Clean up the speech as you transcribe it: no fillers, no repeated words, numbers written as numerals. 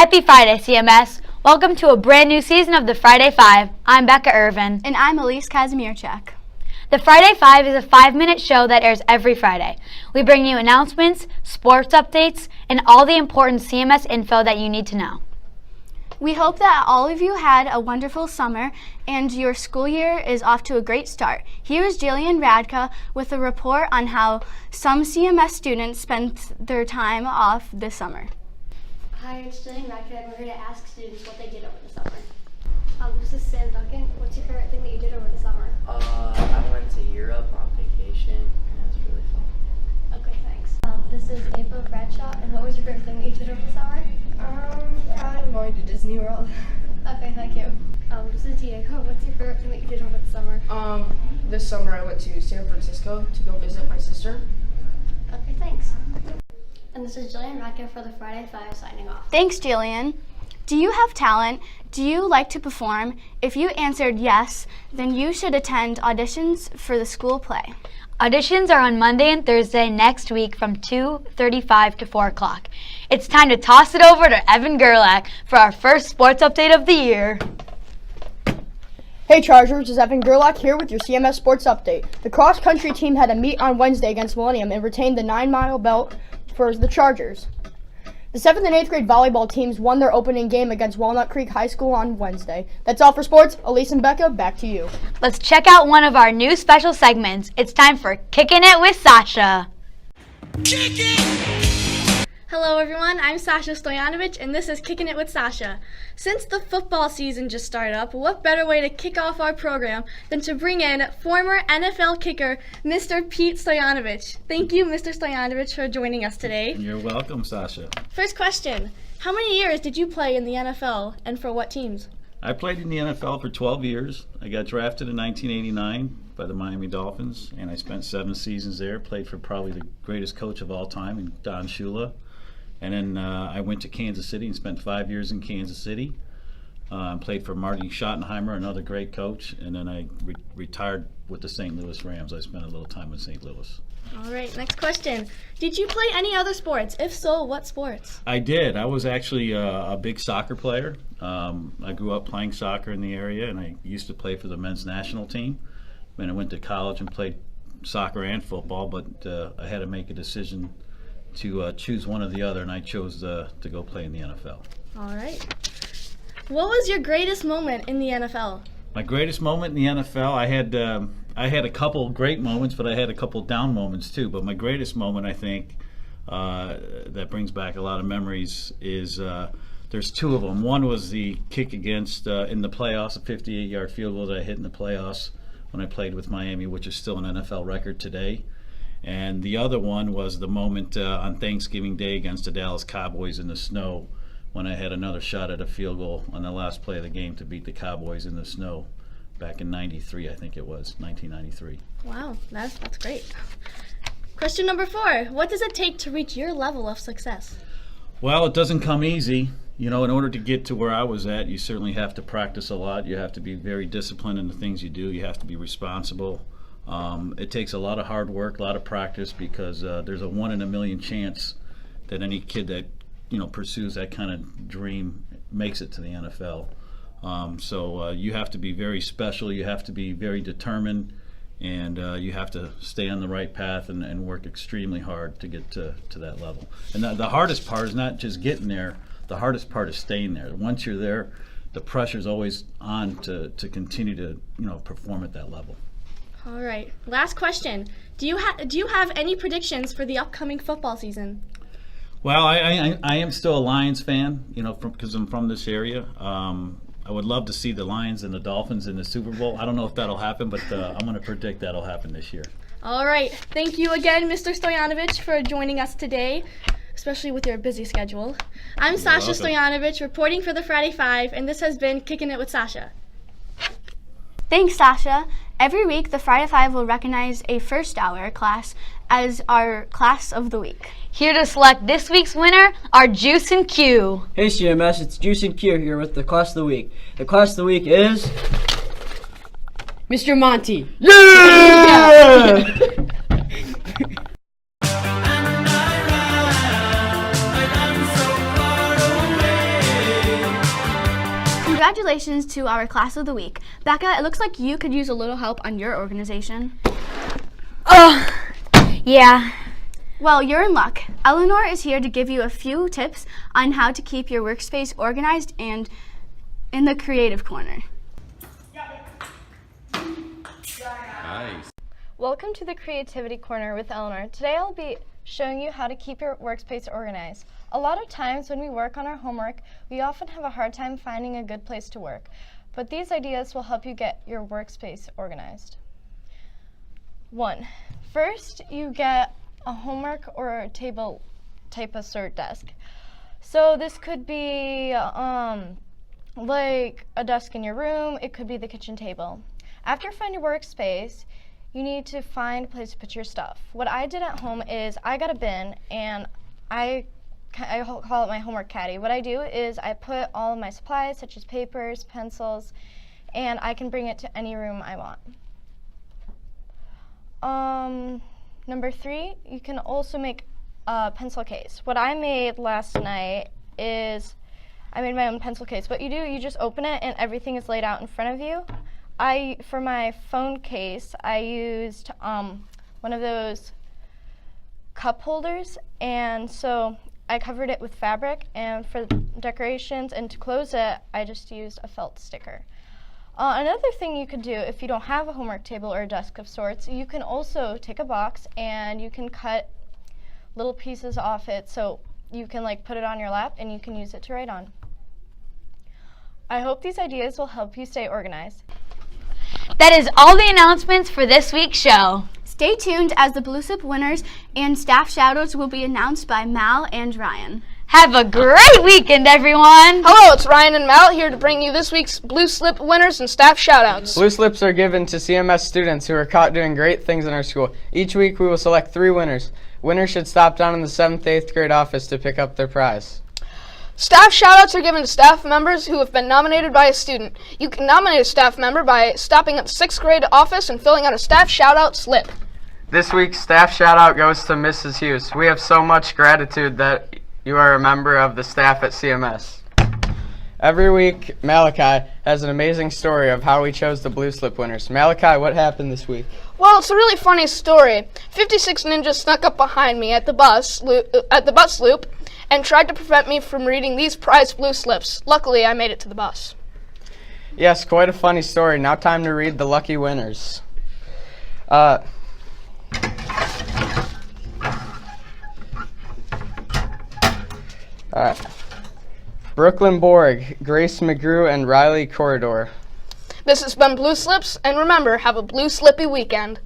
Happy Friday, CMS. Welcome to a brand new season of the Friday Five. I'm Becca Irvin. And I'm Elise Kazimirchak. The Friday Five is a 5-minute show that airs every Friday. We bring you announcements, sports updates, and all the important CMS info that you need to know. We hope that all of you had a wonderful summer and your school year is off to a great start. Here is Jillian Radka with a report on how some CMS students spent their time off this summer. Hi, it's Jillian Radka, and we're here to ask students what they did over the summer. This is Sam Duncan. What's your favorite thing that you did over the summer? I went to Europe on vacation, and it was really fun. Okay, thanks. This is April Bradshaw, and what was your favorite thing that you did over the summer? I'm going to Disney World. Okay, thank you. This is Diego. What's your favorite thing that you did over the summer? This summer I went to San Francisco to go visit my sister. Okay, thanks. And this is Jillian Radka for the Friday Five signing off. Thanks, Jillian. Do you have talent? Do you like to perform? If you answered yes, then you should attend auditions for the school play. Auditions are on Monday and Thursday next week from 2:35 to 4 o'clock. It's time to toss it over to Evan Gerlach for our first sports update of the year. Hey Chargers, it's Evan Gerlach here with your CMS Sports Update. The cross-country team had a meet on Wednesday against Millennium and retained the 9-mile belt for the Chargers. The 7th and 8th grade volleyball teams won their opening game against Walnut Creek High School on Wednesday. That's all for sports. Elise and Becca, back to you. Let's check out one of our new special segments. It's time for Kicking It with Sasha. Kick it! Hello everyone, I'm Sasha Stoyanovich and this is Kicking It with Sasha. Since the football season just started up, what better way to kick off our program than to bring in former NFL kicker Mr. Pete Stoyanovich. Thank you, Mr. Stoyanovich, for joining us today. You're welcome, Sasha. First question, how many years did you play in the NFL and for what teams? I played in the NFL for 12 years. I got drafted in 1989 by the Miami Dolphins, and I spent 7 seasons there. Played for probably the greatest coach of all time, in Don Shula. And then I went to Kansas City and spent 5 years in Kansas City. Played for Marty Schottenheimer, another great coach. And then I retired with the St. Louis Rams. I spent a little time in St. Louis. All right, next question. Did you play any other sports? If so, what sports? I did. I was actually a big soccer player. I grew up playing soccer in the area, and I used to play for the men's national team. And I went to college and played soccer and football, but I had to make a decision to choose one or the other, and I chose to go play in the NFL. All right. What was your greatest moment in the NFL? My greatest moment in the NFL, I had a couple great moments, but I had a couple down moments too. But my greatest moment, I think, that brings back a lot of memories is there's 2 of them. One was the kick against in the playoffs, a 58-yard field goal that I hit in the playoffs when I played with Miami, which is still an NFL record today. And the other one was the moment on Thanksgiving Day against the Dallas Cowboys in the snow when I had another shot at a field goal on the last play of the game to beat the Cowboys in the snow back in 93, I think it was, 1993. Wow, that's great. Question number 4. What does it take to reach your level of success? Well, it doesn't come easy. You know, in order to get to where I was at, you certainly have to practice a lot. You have to be very disciplined in the things you do. You have to be responsible. It takes a lot of hard work, a lot of practice, because there's a 1 in a million chance that any kid that pursues that kind of dream makes it to the NFL. So you have to be very special. You have to be very determined, and you have to stay on the right path and work extremely hard to get to that level. And the hardest part is not just getting there. The hardest part is staying there. Once you're there, the pressure's always on to continue to perform at that level. All right. Last question. Do you have any predictions for the upcoming football season? Well, I am still a Lions fan, because I'm from this area. I would love to see the Lions and the Dolphins in the Super Bowl. I don't know if that'll happen, but I'm going to predict that'll happen this year. All right. Thank you again, Mr. Stoyanovich, for joining us today, especially with your busy schedule. I'm Sasha Stoyanovich, reporting for the Friday Five, and this has been Kicking It with Sasha. Thanks, Sasha. Every week, the Friday Five will recognize a first hour class as our class of the week. Here to select this week's winner are Juice and Q. Hey CMS, it's Juice and Q here with the class of the week. The class of the week is Mr. Monty. Yeah! Congratulations to our class of the week. Becca, it looks like you could use a little help on your organization. Oh, yeah. Well, you're in luck. Eleanor is here to give you a few tips on how to keep your workspace organized and in the creative corner. Nice. Welcome to the Creativity Corner with Eleanor. Today I'll be showing you how to keep your workspace organized. A lot of times when we work on our homework, we often have a hard time finding a good place to work, but these ideas will help you get your workspace organized. 1. First, you get a homework or a table type of sort desk. So this could be like a desk in your room, it could be the kitchen table. After you find your workspace, you need to find a place to put your stuff. What I did at home is I got a bin and I call it my homework caddy. What I do is I put all of my supplies such as papers, pencils, and I can bring it to any room I want. Number 3, you can also make a pencil case. What I made last night is I made my own pencil case. What you do, you just open it and everything is laid out in front of you. For my phone case, I used one of those cup holders, and so I covered it with fabric, and for decorations and to close it, I just used a felt sticker. Another thing you could do if you don't have a homework table or a desk of sorts, you can also take a box and you can cut little pieces off it so you can like put it on your lap and you can use it to write on. I hope these ideas will help you stay organized. That is all the announcements for this week's show. Stay tuned as the Blue Slip winners and staff shoutouts will be announced by Mal and Ryan. Have a great weekend, everyone. Hello, it's Ryan and Mal here to bring you this week's Blue Slip winners and staff shoutouts. Blue Slips are given to CMS students who are caught doing great things in our school. Each week we will select 3 winners. Winners should stop down in the 7th, 8th grade office to pick up their prize. Staff shoutouts are given to staff members who have been nominated by a student. You can nominate a staff member by stopping at the 6th grade office and filling out a staff shoutout slip. This week's staff shoutout goes to Mrs. Hughes. We have so much gratitude that you are a member of the staff at CMS. Every week, Malachi has an amazing story of how we chose the Blue Slip winners. Malachi, what happened this week? Well, it's a really funny story. 56 ninjas snuck up behind me at the bus loop and tried to prevent me from reading these prized blue slips. Luckily, I made it to the bus. Yes, quite a funny story. Now time to read the lucky winners. Brooklyn Borg, Grace McGrew, and Riley Corridor. This has been Blue Slips, and remember, have a blue slippy weekend.